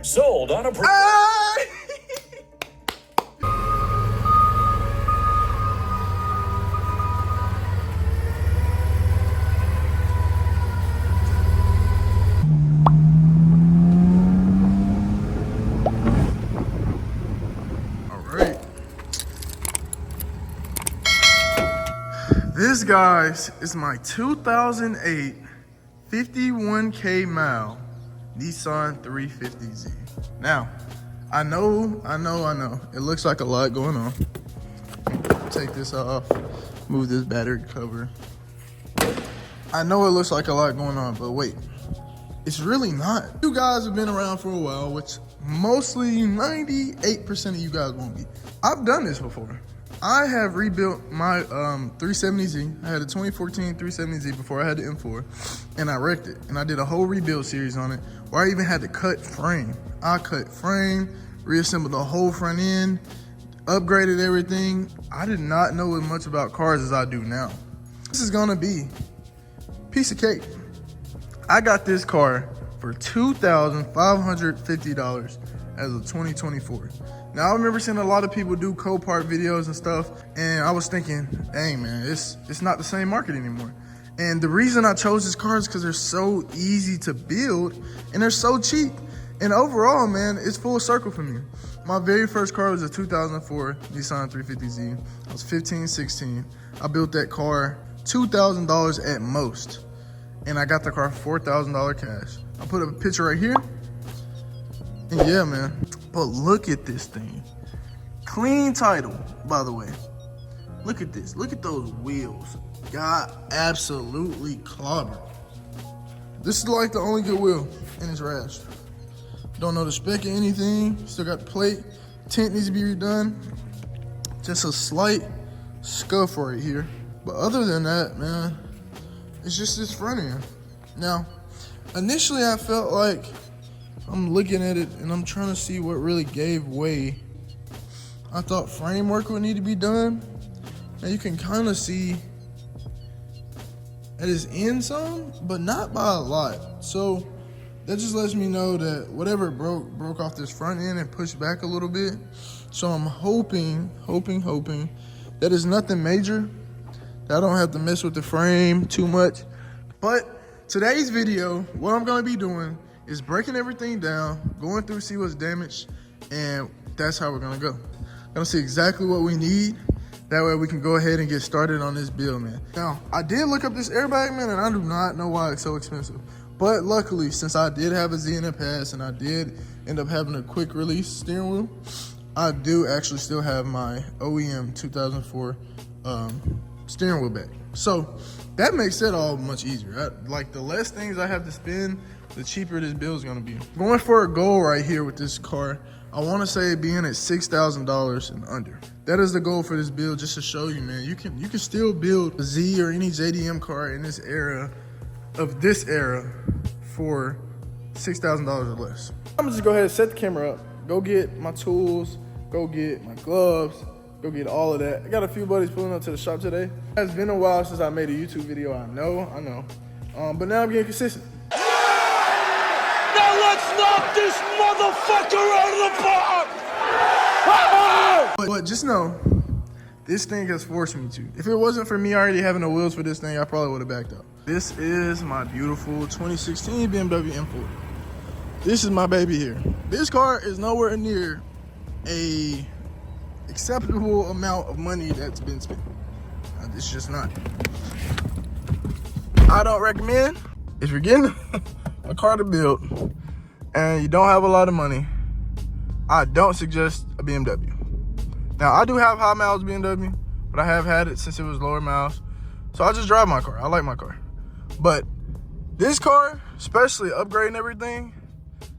Sold on a This, guys, is my 2008 51K mile Nissan 350Z. Now, I know. It looks like a lot going on. Take this off, move this battery cover. I know it looks like a lot going on, but wait, it's really not. You guys have been around for a while, which mostly 98% of you guys won't be. I've done this before. I have rebuilt my 370Z. I had a 2014 370Z before I had the M4, and I wrecked it. And I did a whole rebuild series on it, where I even had to cut frame. I cut frame, reassembled the whole front end, upgraded everything. I did not know as much about cars as I do now. This is gonna be a piece of cake. I got this car for $2,550 as a 2024. Now, I remember seeing a lot of people do Copart videos and stuff, and I was thinking, dang, man, it's not the same market anymore. And the reason I chose this car is because they're so easy to build, and they're so cheap. And overall, man, it's full circle for me. My very first car was a 2004 Nissan 350Z. I was 15, 16. I built that car $2,000 at most, and I got the car for $4,000 cash. I'll put up a picture right here. And yeah, man, but look at this thing. Clean title, by the way. Look at this. Look at those wheels. Got absolutely clobbered. This is like the only good wheel, and it's rashed. Don't know the spec or anything. Still got the plate. Tint needs to be redone. Just a slight scuff right here. But other than that, man, it's just this front end. Now, initially I felt like, I'm looking at it and I'm trying to see what really gave way. I thought framework would need to be done. Now you can kind of see at its end some, but not by a lot. So that just lets me know that whatever broke off this front end and pushed back a little bit. So I'm hoping that it's nothing major, that I don't have to mess with the frame too much. But today's video, what I'm gonna be doing is breaking everything down, going through, see what's damaged, and that's how we're gonna go. Gonna see exactly what we need. That way we can go ahead and get started on this build, man. Now, I did look up this airbag, man, and I do not know why it's so expensive. But luckily, since I did have a Z in the past and I did end up having a quick release steering wheel, I do actually still have my OEM 2004 steering wheel back. So that makes it all much easier. Like, the less things I have to spend, the cheaper this build is gonna be. Going for a goal right here with this car, I wanna say being at $6,000 and under. That is the goal for this build, just to show you, man, you can still build a Z or any JDM car in this era, for $6,000 or less. I'm gonna just go ahead and set the camera up, go get my tools, go get my gloves, go get all of that. I got a few buddies pulling up to the shop today. It's been a while since I made a YouTube video, I know. But now I'm getting consistent. Now let's knock this motherfucker out of the park! But just know, this thing has forced me to. If it wasn't for me already having the wheels for this thing, I probably would have backed up. This is my beautiful 2016 BMW M4. This is my baby here. This car is nowhere near a acceptable amount of money that's been spent. It's just not. I don't recommend, if you're getting a car to build and you don't have a lot of money, I don't suggest a BMW. Now, I do have high miles BMW, but I have had it since it was lower miles. So I just drive my car. I like my car. But this car, especially upgrading everything,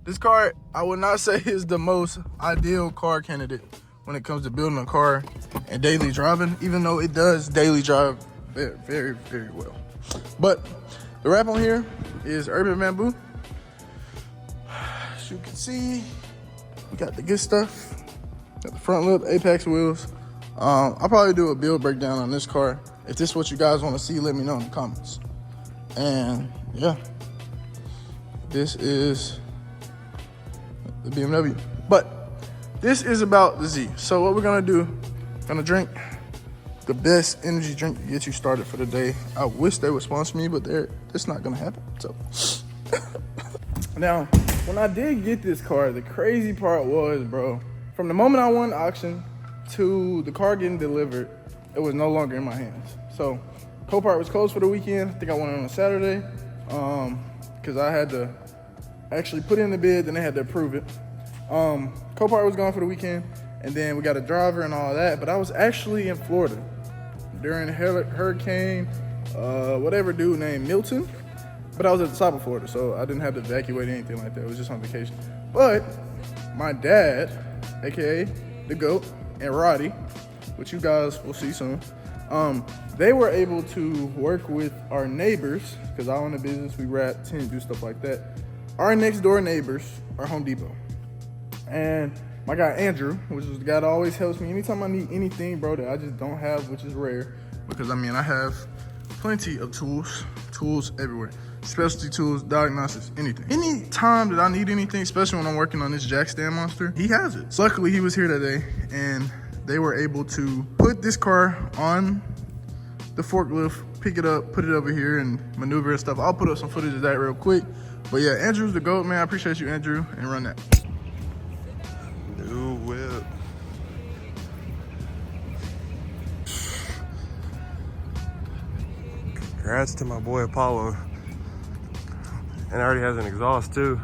this car, I would not say is the most ideal car candidate when it comes to building a car and daily driving, even though it does daily drive very, very, very well. But the wrap on here is Urban Bamboo. As you can see, we got the good stuff. Got the front lip, Apex wheels. I'll probably do a build breakdown on this car. If this is what you guys want to see, let me know in the comments. And yeah, this is the BMW. But this is about the Z. So what we're gonna do, gonna drink the best energy drink to get you started for the day. I wish they would sponsor me, but that's not gonna happen. So now, when I did get this car, the crazy part was, bro, from the moment I won the auction to the car getting delivered, it was no longer in my hands. So Copart was closed for the weekend. I think I went on a Saturday because I had to actually put in the bid, then they had to approve it. Copart was gone for the weekend, and then we got a driver and all that, but I was actually in Florida during Hurricane, whatever dude named Milton, but I was at the top of Florida, so I didn't have to evacuate anything like that. It was just on vacation. But my dad, AKA the GOAT, and Roddy, which you guys will see soon, they were able to work with our neighbors, because I own a business, we wrap, tint, do stuff like that. Our next door neighbors are Home Depot. And my guy Andrew, which is the guy that always helps me anytime I need anything, bro, that I just don't have, which is rare. Because I mean, I have plenty of tools everywhere. Specialty tools, diagnostics, anything. Any time that I need anything, especially when I'm working on this jack stand monster, he has it. So luckily he was here today and they were able to put this car on the forklift, pick it up, put it over here and maneuver and stuff. I'll put up some footage of that real quick. But yeah, Andrew's the GOAT, man. I appreciate you, Andrew, and run that. New whip. Congrats to my boy Apollo. And already has an exhaust too.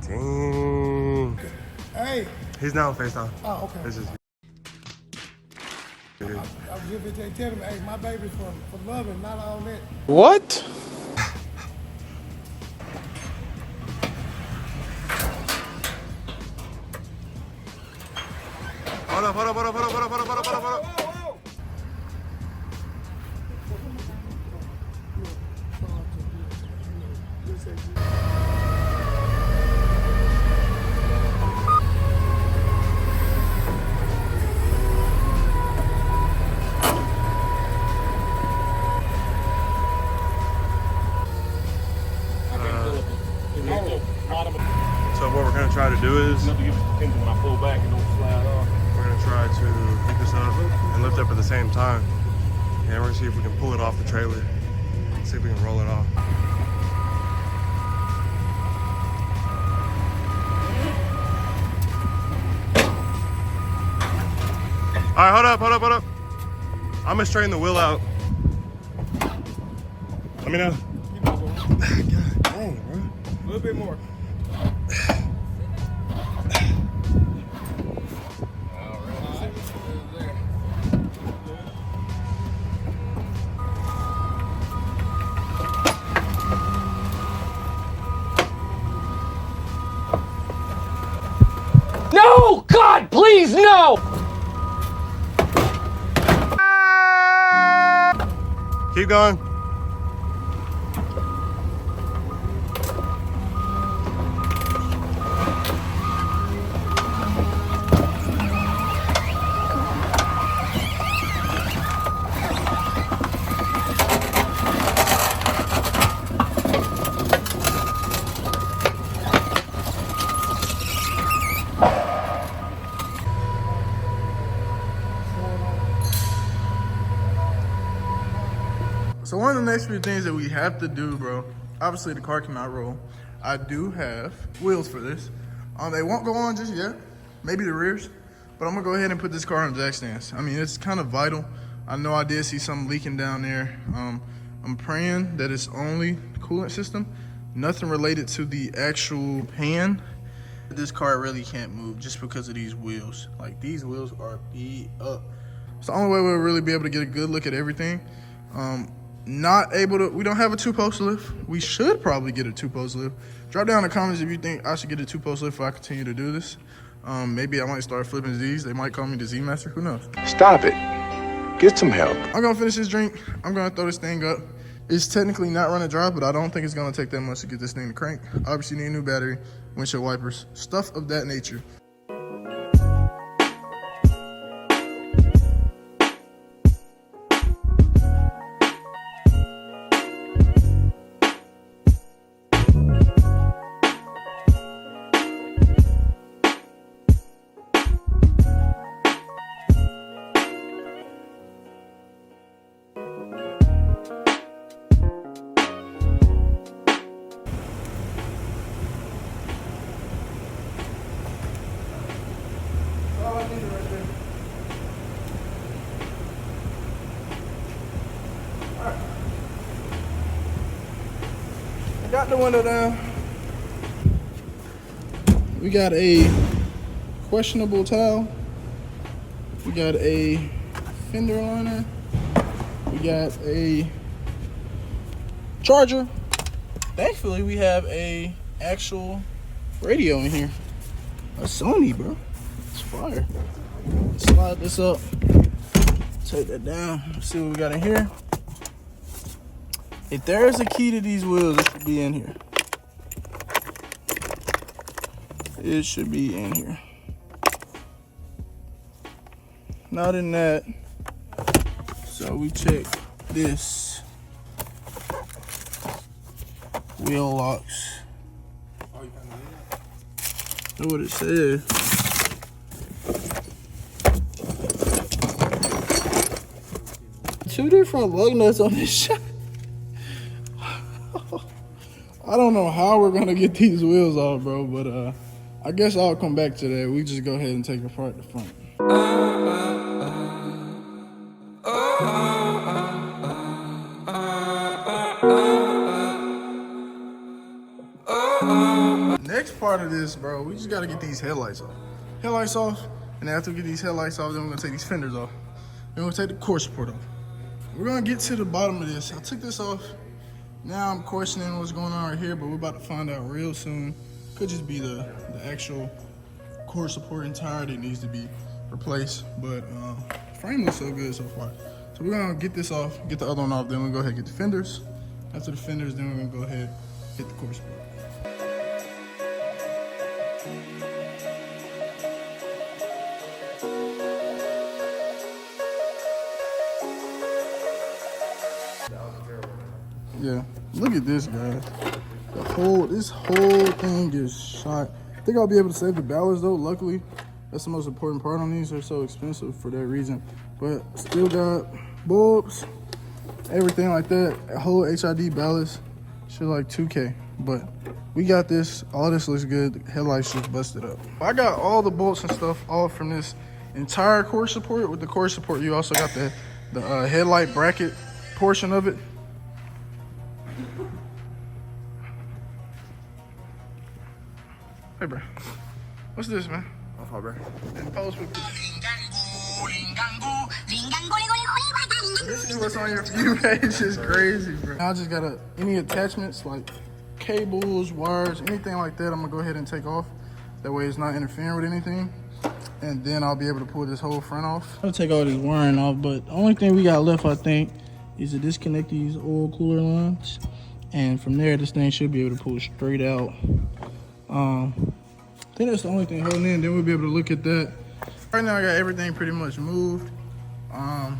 Dang. Hey. He's now on FaceTime. Oh, okay. This is I was just telling him, hey, my baby's from loving, not all that. What? Hold up. So what we're gonna try to do is When I pull back, it don't slide off. we're gonna try to pick this up and lift up at the same time. And we're gonna see if we can pull it off the trailer. See if we can roll it off. All right, hold up. I'm gonna straighten the wheel out. Let me know. God dang, bro. A little bit more. No! God, please, no! Keep going. So one of the next few things that we have to do, bro, obviously the car cannot roll. I do have wheels for this. They won't go on just yet, maybe the rears, but I'm gonna go ahead and put this car on jack stands. I mean, it's kind of vital. I know I did see something leaking down there. I'm praying that it's only the coolant system, nothing related to the actual pan. This car really can't move just because of these wheels. Like, these wheels are beat up. It's the only way we'll really be able to get a good look at everything. Not able to, we don't have a 2-post lift. We should probably get a 2-post lift. Drop down in the comments if you think I should get a 2-post lift if I continue to do this. Maybe I might start flipping Z's. They might call me the Z Master, who knows? Stop it. Get some help. I'm gonna finish this drink. I'm gonna throw this thing up. It's technically not running dry, but I don't think it's gonna take that much to get this thing to crank. Obviously, you need a new battery, windshield wipers, stuff of that nature. fender right there. Alright. I got the window down. We got a questionable towel. We got a fender liner. We got a charger. Thankfully, we have a actual radio in here. A Sony, bro. It's fire. Slide this up. Take that down. Let's see what we got in here. If there is a key to these wheels, it should be in here. It should be in here. Not in that. So we check this. Wheel locks. That's what it says. Two different lug nuts on this shit. I don't know how we're gonna get these wheels off, bro, but I guess I'll come back to that. We just go ahead and take apart the front. Next part of this, bro, we just gotta get these headlights off. Headlights off, and after we get these headlights off, then we're gonna take these fenders off. Then we're gonna take the core support off. We're gonna get to the bottom of this. I took this off. Now I'm questioning what's going on right here, but we're about to find out real soon. Could just be the actual core support entirety needs to be replaced, but frame looks so good so far. So we're gonna get this off, get the other one off, then we'll go ahead and get the fenders. After the fenders, then we're gonna go ahead and hit the core support. Yeah, look at this, guys. This whole thing is shot. I think I'll be able to save the ballast though. Luckily, that's the most important part on these. They're so expensive for that reason. But still got bulbs, everything like that. A whole HID ballast, shit like 2K. But we got this. All this looks good. The headlights just busted up. I got all the bolts and stuff off from this entire core support. With the core support, you also got the headlight bracket portion of it. Hey, bro. What's this, man? Off, bro. And post with this is what's on your view page. It's crazy, bro. I just got any attachments like cables, wires, anything like that. I'm gonna go ahead and take off. That way it's not interfering with anything. And then I'll be able to pull this whole front off. I'm gonna take all this wiring off, but the only thing we got left, I think, is to disconnect these oil cooler lines. And from there, this thing should be able to pull straight out. I think that's the only thing holding in. Then we'll be able to look at that. Right now I got everything pretty much moved. I'm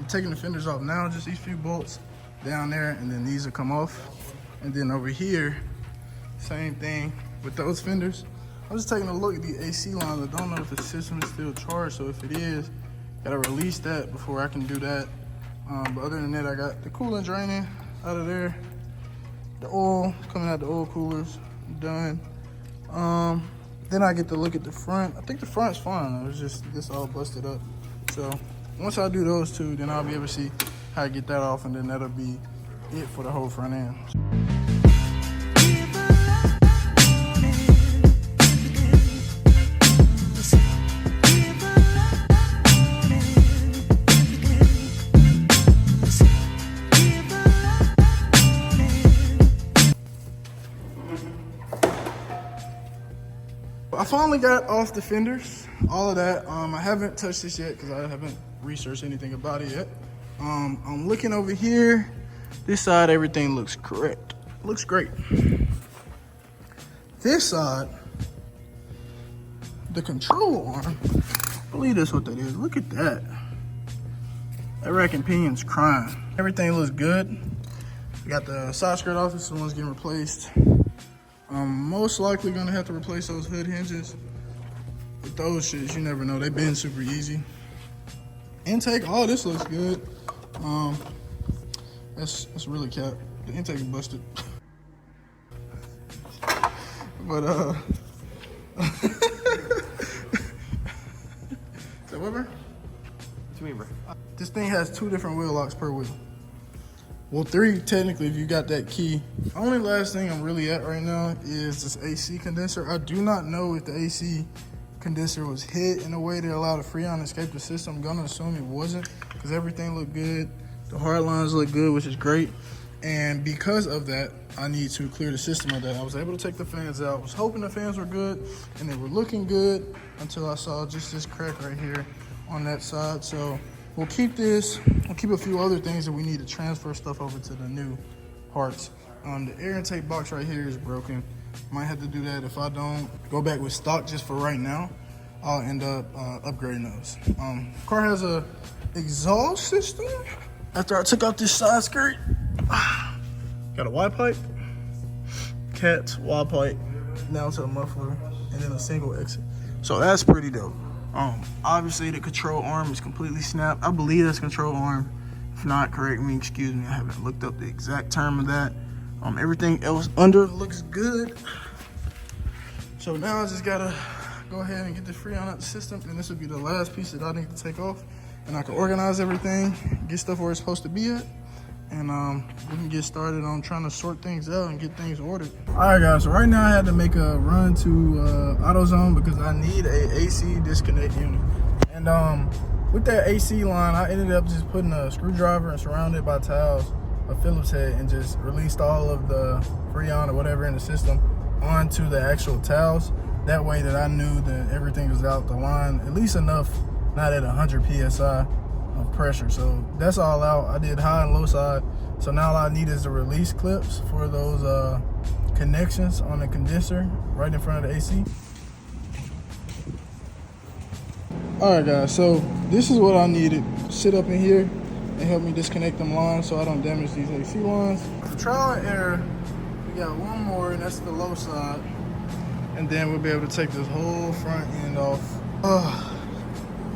taking the fenders off now, just these few bolts down there, and then these will come off. And then over here, same thing with those fenders. I'm just taking a look at the AC lines. I don't know if the system is still charged, so if it is, gotta release that before I can do that. But other than that, I got the coolant draining out of there. The oil coming out the oil coolers, done. Then I get to look at the front. I think the front's fine. It was just this all busted up. So once I do those two, then I'll be able to see how to get that off, and then that'll be it for the whole front end. I finally got off the fenders, all of that. I haven't touched this yet because I haven't researched anything about it yet. I'm looking over here. This side, everything looks correct. Looks great. This side, the control arm, I believe that's what that is. Look at that. That rack and pinion's crying. Everything looks good. We got the side skirt off. This one's getting replaced. I'm most likely gonna have to replace those hood hinges. With those shits, you never know. They bend super easy. Intake, oh, this looks good. That's really cap. The intake is busted. But thing has 2 different wheel locks per wheel. Well, 3 technically if you got that key. Only last thing I'm really at right now is this AC condenser. I do not know if the AC condenser was hit in a way that allowed the Freon to escape the system. I'm gonna assume it wasn't because everything looked good. The hard lines look good, which is great. And because of that, I need to clear the system of that. I was able to take the fans out. I was hoping the fans were good and they were looking good until I saw just this crack right here on that side. So we'll keep this. We'll keep a few other things that we need to transfer stuff over to the new parts. The air intake box right here is broken. Might have to do that. If I don't go back with stock just for right now, I'll end up upgrading those. Car has a exhaust system. After I took out this side skirt, got a wide pipe, cat's wide pipe, down to the muffler, and then a single exit. So that's pretty dope. Obviously the control arm is completely snapped. I believe that's control arm. If not, correct me, excuse me. I haven't looked up the exact term of that. Everything else under looks good. So now I just gotta go ahead and get the Freon out the system, and this will be the last piece that I need to take off. And I can organize everything, get stuff where it's supposed to be at, and we can get started on trying to sort things out and get things ordered. All right, guys, so right now I had to make a run to AutoZone because I need a AC disconnect unit. And with that AC line, I ended up just putting a screwdriver and surrounded by towels, a Phillips head, and just released all of the Freon or whatever in the system onto the actual towels. That way that I knew that everything was out the line, at least enough, not at 100 PSI of pressure. So that's all out. I did high and low side. So now all I need is the release clips for those connections on the condenser right in front of the AC. All right, guys, so this is what I needed. Sit up in here and help me disconnect them lines so I don't damage these AC lines. For trial and error, we got one more, and that's the low side. And then we'll be able to take this whole front end off.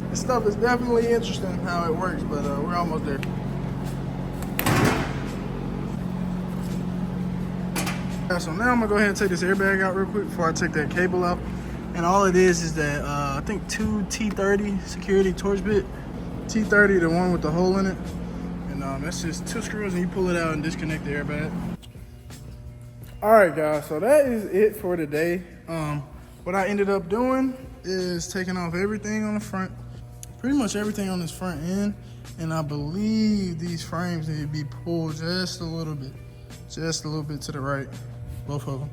This stuff is definitely interesting how it works, but we're almost there. Yeah, so now I'm gonna go ahead and take this airbag out real quick before I take that cable out. And all it is that I think 2 T30 security torch bit. T30, the one with the hole in it. And that's just 2 screws and you pull it out and disconnect the airbag. All right, guys, so that is it for today. What I ended up doing is taking off everything on the front, pretty much everything on this front end, and I believe these frames need to be pulled just a little bit to the right, both of them.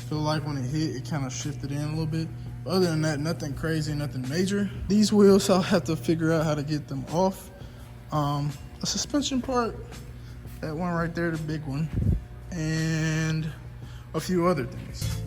Feel like when it hit, it kind of shifted in a little bit. But other than that, nothing crazy, nothing major. These wheels, I'll have to figure out how to get them off. A suspension part, that one right there, the big one, and a few other things.